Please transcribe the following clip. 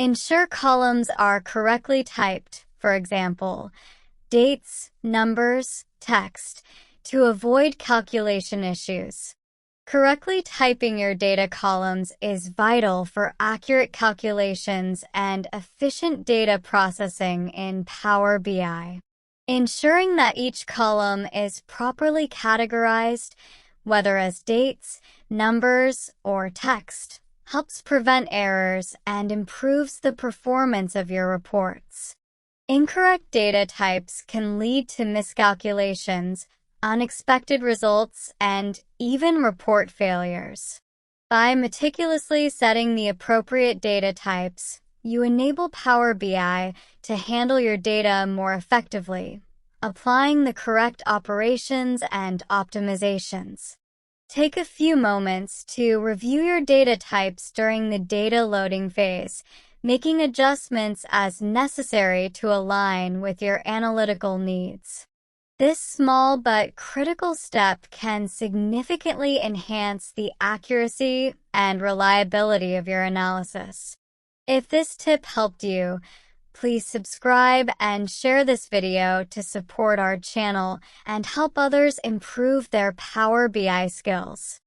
Ensure columns are correctly typed, for example, dates, numbers, text, to avoid calculation issues. Correctly typing your data columns is vital for accurate calculations and efficient data processing in Power BI. Ensuring that each column is properly categorized, whether as dates, numbers, or text, helps prevent errors and improves the performance of your reports. Incorrect data types can lead to miscalculations, unexpected results, and even report failures. By meticulously setting the appropriate data types, you enable Power BI to handle your data more effectively, applying the correct operations and optimizations. Take a few moments to review your data types during the data loading phase, making adjustments as necessary to align with your analytical needs. This small but critical step can significantly enhance the accuracy and reliability of your analysis. If this tip helped you, please subscribe and share this video to support our channel and help others improve their Power BI skills.